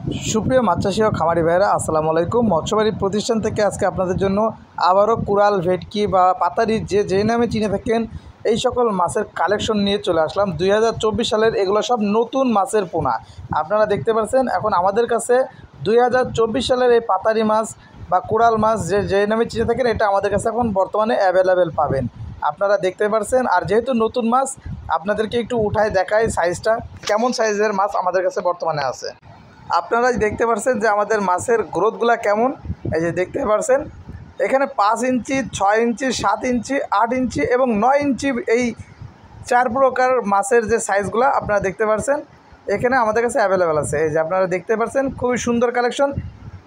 সুপ্রিয় মাছ চাষী ও খামারি ভাইয়েরা, আসসালামু আলাইকুম। মৎস্যবাড়ি প্রতিষ্ঠান থেকে আজকে আপনাদের জন্য আবারও কুরাল, ভেটকি বা পাতারি যে নামে চিনে থাকেন এই সকল মাছের কালেকশন নিয়ে চলে আসলাম। 2024 সালের এগুলো সব নতুন মাছের পোনা। আপনারা দেখতে পাচ্ছেন এখন আমাদের কাছে 2024 সালের এই পাতারি মাছ বা কুরাল মাছ যে নামে চিনে থাকেন এটা আমাদের কাছে এখন বর্তমানে অ্যাভেলেবেল পাবেন। আপনারা দেখতে পাচ্ছেন। আর যেহেতু নতুন মাছ আপনাদেরকে একটু উঠায় দেখাই সাইজটা, কেমন সাইজের মাছ আমাদের কাছে বর্তমানে আছে। আপনারা দেখতে পাচ্ছেন যে আমাদের মাছের গ্রোথগুলো কেমন। এই যে দেখতে পাচ্ছেন এখানে 5 ইঞ্চি, 6 ইঞ্চি, 7 ইঞ্চি, 8 ইঞ্চি এবং 9 ইঞ্চি এই 4 প্রকার মাছের যে সাইজগুলো আপনারা দেখতে পাচ্ছেন এখানে আমাদের কাছে অ্যাভেলেবেল আছে। এই যে আপনারা দেখতে পাচ্ছেন খুবই সুন্দর কালেকশন।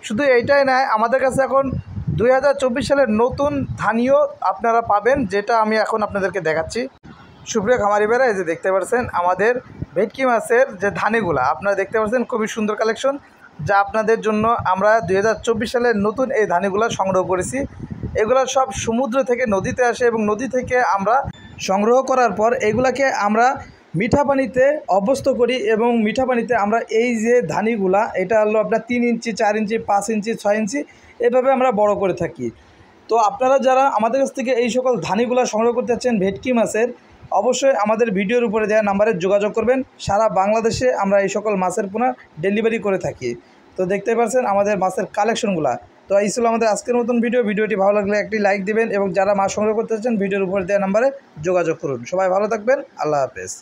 শুধু এইটাই নয়, আমাদের কাছে এখন 2024 সালের নতুন ধানিও আপনারা পাবেন, যেটা আমি এখন আপনাদেরকে দেখাচ্ছি। সুপ্রিয় খামারি ভাইরা, এই যে দেখতে পাচ্ছেন আমাদের ভেটকি মাছের যে ধানিগুলা আপনারা দেখতে পাচ্ছেন খুবই সুন্দর কালেকশন, যা আপনাদের জন্য আমরা 2024 সালের নতুন এই ধানিগুলো সংগ্রহ করেছি। এগুলো সব সমুদ্র থেকে নদীতে আসে এবং নদী থেকে আমরা সংগ্রহ করার পর এগুলাকে আমরা মিঠা পানিতে অভ্যস্ত করি এবং মিঠা পানিতে আমরা এই যে ধানিগুলা এটা হলো আপনার 3 ইঞ্চি, 4 ইঞ্চি, 5 ইঞ্চি, 6 ইঞ্চি এভাবে আমরা বড় করে থাকি। তো আপনারা যারা আমাদের কাছ থেকে এই সকল ধানিগুলা সংগ্রহ করতে চাচ্ছেন ভেটকি মাছের, অবশ্যই আমাদের ভিডিওর উপরে দেওয়া নাম্বারে যোগাযোগ করবেন। সারা বাংলাদেশে আমরা এই সকল মাছের পোনা ডেলিভারি করে থাকি। তো দেখতে পাচ্ছেন আমাদের মাছের কালেকশনগুলো। তো এই ছিল আমাদের আজকের মতন ভিডিওটি ভালো লাগলে একটি লাইক দিবেন এবং যারা মাছ সংগ্রহ করতে চাচ্ছেন ভিডিওর উপরে দেওয়া নাম্বারে যোগাযোগ করুন। সবাই ভালো থাকবেন। আল্লাহ হাফেজ।